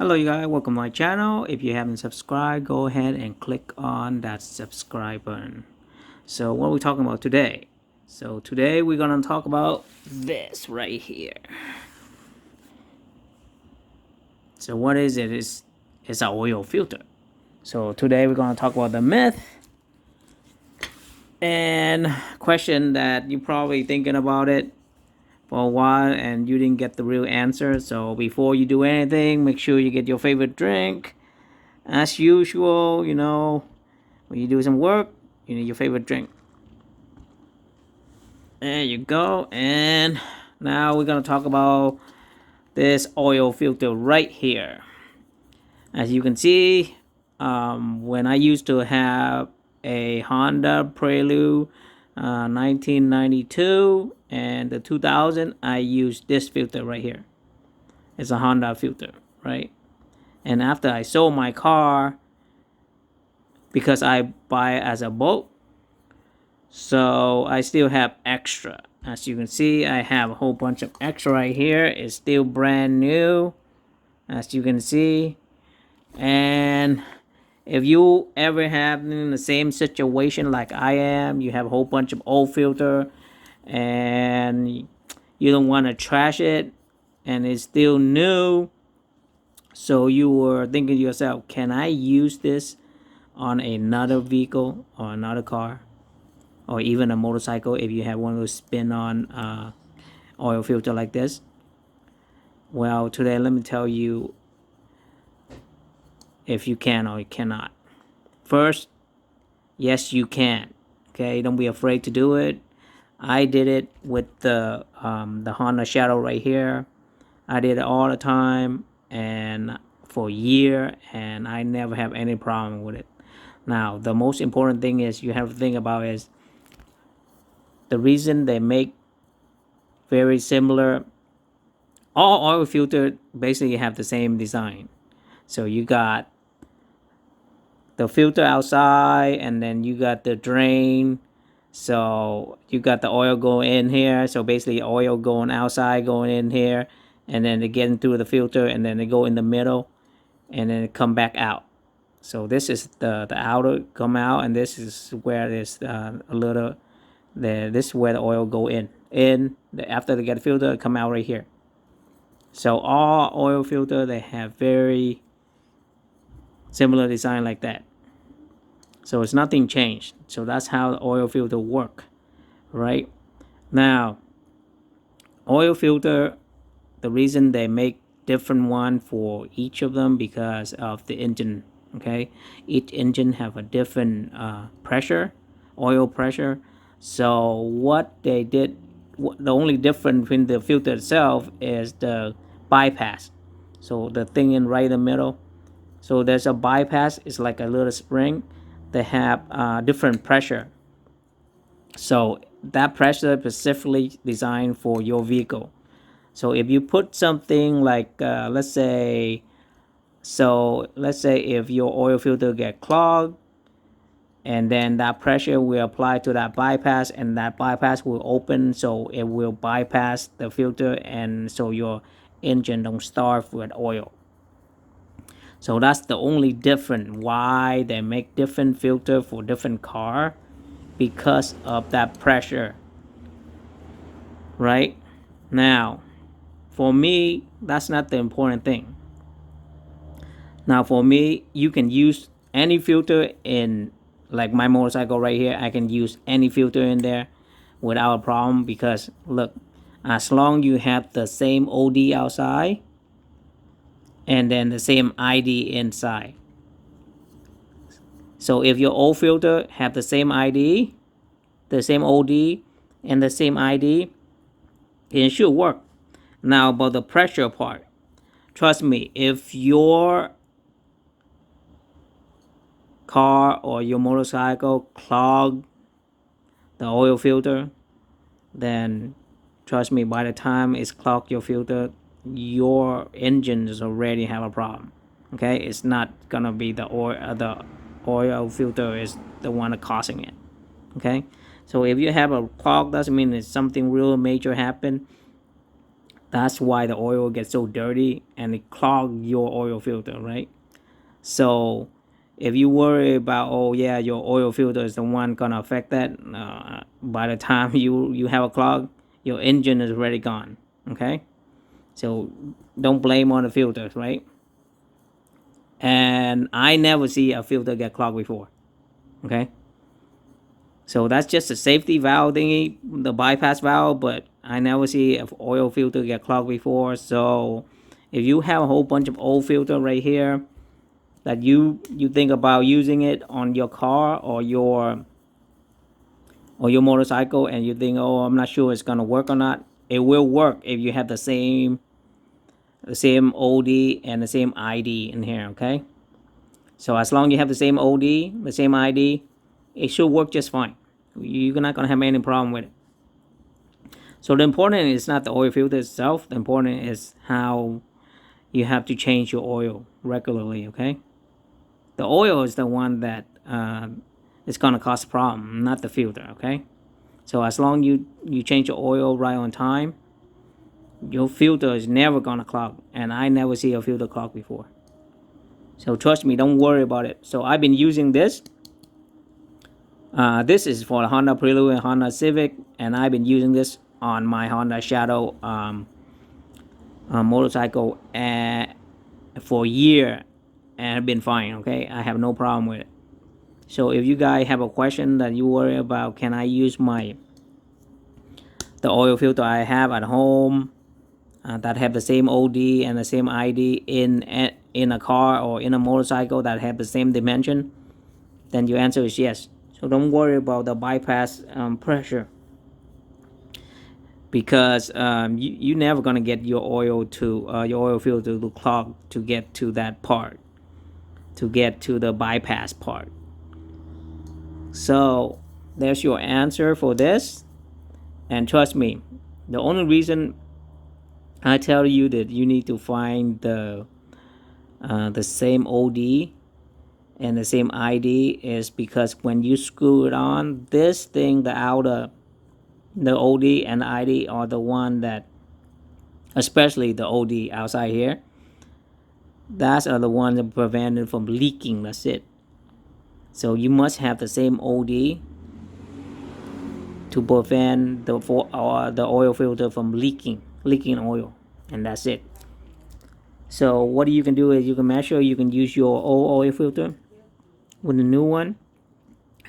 Hello you guys, welcome to my channel. If you haven't subscribed, go ahead and click on that subscribe button. So what are we talking about today? So today we're gonna talk about this right here. So what is it? It's an oil filter. So today we're gonna talk about the myth and question that you're probably thinking about it for a while and you didn't get the real answer. So before you do anything, make sure you get your favorite drink. As usual, when you do some work, you need your favorite drink. There you go. And now we're going to talk about this oil filter right here. As you can see, when I used to have a Honda Prelude 1992 and the 2000, I used this filter right here. It's a Honda filter, right? And after I sold my car, because I buy it as a boat, so I still have extra. As you can see, I have a whole bunch of extra right here. It's still brand new, as you can see. And if you ever have in the same situation like I am, you have a whole bunch of old filter and you don't want to trash it and it's still new, so you were thinking to yourself, can I use this on another vehicle or another car or even a motorcycle if you have one of those spin-on oil filter like this? Well, today let me tell you if you can or you cannot. First, yes, you can. Okay, don't be afraid to do it. I did it with the Honda Shadow right here. I did it all the time and for a year, and I never have any problem with it. Now, the most important thing is you have to think about is the reason they make very similar. All oil filter basically have the same design. So you got the filter outside and then you got the drain. So you got the oil going in here. So basically oil going outside, going in here, and then they get through the filter and then they go in the middle and then come back out. So this is the outer come out, and this is where there's a little this is where the oil go after they get the filter, come out right here. So all oil filter, they have very similar design like that. So it's nothing changed. So that's how the oil filter work, right? Now, oil filter, the reason they make different one for each of them because of the engine. Okay, each engine have a different pressure, oil pressure. So what they did, the only difference between the filter itself is the bypass. So the thing in right in the middle. So there's a bypass. It's like a little spring. They have different pressure. So that pressure is specifically designed for your vehicle. So if you put something like let's say if your oil filter get clogged, and then that pressure will apply to that bypass and that bypass will open, so it will bypass the filter and so your engine don't starve with oil. So that's the only difference why they make different filter for different car, because of that pressure, right? Now for me, that's not the important thing. Now for me, you can use any filter in, like my motorcycle right here, I can use any filter in there without a problem, because look, as long you have the same OD outside and then the same ID inside. So if your old filter have the same ID, the same OD and the same ID, it should work. Now about the pressure part, trust me, if your car or your motorcycle clog the oil filter, then trust me, by the time it's clogged your filter, your engine is already have a problem. Okay, it's not gonna be the oil filter is the one causing it. Okay, so if you have a clog, doesn't mean it's something real major happened. That's why the oil gets so dirty and it clogs your oil filter, right? So if you worry about, oh yeah, your oil filter is the one gonna affect that, by the time you have a clog, your engine is already gone. Okay, so don't blame on the filters, right? And I never see a filter get clogged before. Okay, so that's just a safety valve thingy, the bypass valve, but I never see an oil filter get clogged before. So if you have a whole bunch of old filter right here that you think about using it on your car or your motorcycle, and you think, oh, I'm not sure it's gonna work or not, it will work if you have the same OD and the same ID in here. Okay, so as long as you have the same OD, the same ID, it should work just fine. You're not gonna have any problem with it. So the important is not the oil filter itself. The important is how you have to change your oil regularly. Okay, the oil is the one that is gonna cause a problem, not the filter. Okay, so as long you change your oil right on time, your filter is never gonna clog, and I never see a filter clog before. So trust me, don't worry about it. So I've been using this. This is for the Honda Prelude and Honda Civic, and I've been using this on my Honda Shadow motorcycle for a year, and I've been fine. Okay, I have no problem with it. So if you guys have a question that you worry about, can I use the oil filter I have at home that have the same OD and the same ID in a car or in a motorcycle that have the same dimension? Then your answer is yes. So don't worry about the bypass pressure, because you never gonna get your oil filter to clog to get to that part, to get to the bypass part. So there's your answer for this. And trust me, the only reason I tell you that you need to find the same OD and the same ID is because when you screw it on, this thing, the outer, the OD and the ID are the one that, especially the OD outside here, that's are the ones that prevent it from leaking. That's it. So you must have the same OD to prevent the oil filter from leaking oil, and that's it. So what you can do is you can measure. You can use your old oil filter with the new one,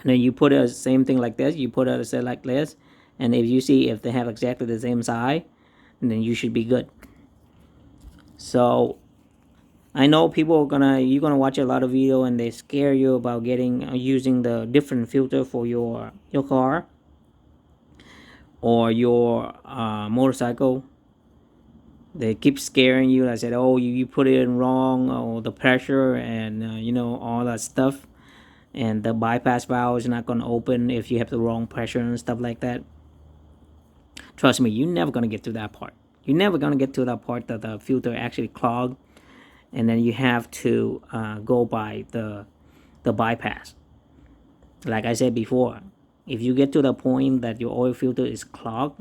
and then you put it same thing like this. You put it set like this, and if you see if they have exactly the same size, then you should be good. So I know people are you're gonna watch a lot of video and they scare you about getting using the different filter for your car or your motorcycle. They keep scaring you. I said, oh, you put it in wrong, or the pressure and all that stuff, and the bypass valve is not going to open if you have the wrong pressure and stuff like that. Trust me, you're never going to get to that part. You're never going to get to that part that the filter actually clogged, and then you have to go by the bypass. Like I said before, if you get to the point that your oil filter is clogged,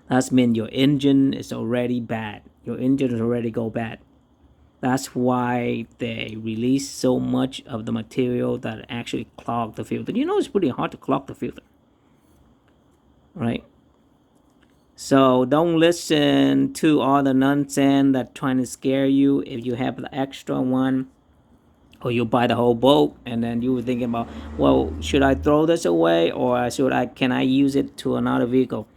that means your engine is already bad. Your engine is already go bad. That's why they release so much of the material that actually clog the filter. It's pretty hard to clog the filter, right? So don't listen to all the nonsense that trying to scare you. If you have the extra one, or you buy the whole boat, and then you were thinking about, well, should I throw this away, or can I use it to another vehicle?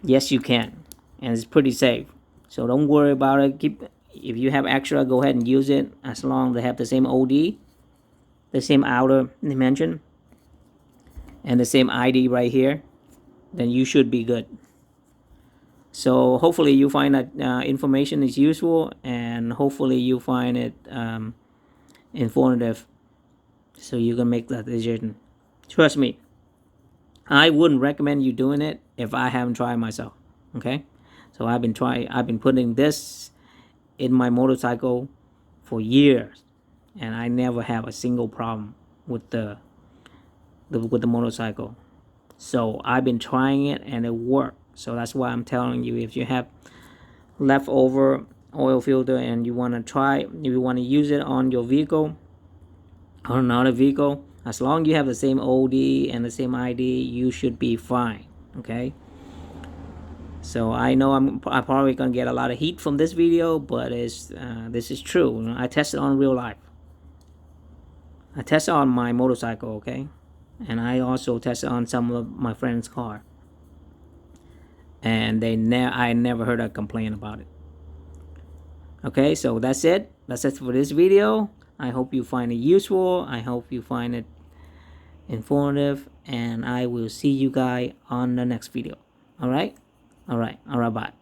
Yes, you can, and it's pretty safe. So don't worry about it. If you have extra, go ahead and use it, as long as they have the same OD, the same outer dimension, and the same ID right here. Then you should be good. So hopefully you find that information is useful, and hopefully you find it informative, so you can make that decision. Trust me, I wouldn't recommend you doing it if I haven't tried myself. Okay, so I've been putting this in my motorcycle for years, and I never have a single problem with the motorcycle. So I've been trying it, and it works. So that's why I'm telling you, if you have leftover oil filter and you want to try, if you want to use it on your vehicle, on another vehicle, as long as you have the same OD and the same ID, you should be fine. Okay. So I know I'm probably gonna get a lot of heat from this video, but this is true. I tested on real life. I tested on my motorcycle, okay, and I also tested on some of my friends' car, and I never heard a complaint about it. Okay, so that's it. That's it for this video. I hope you find it useful. I hope you find it informative, and I will see you guys on the next video. All right, bye.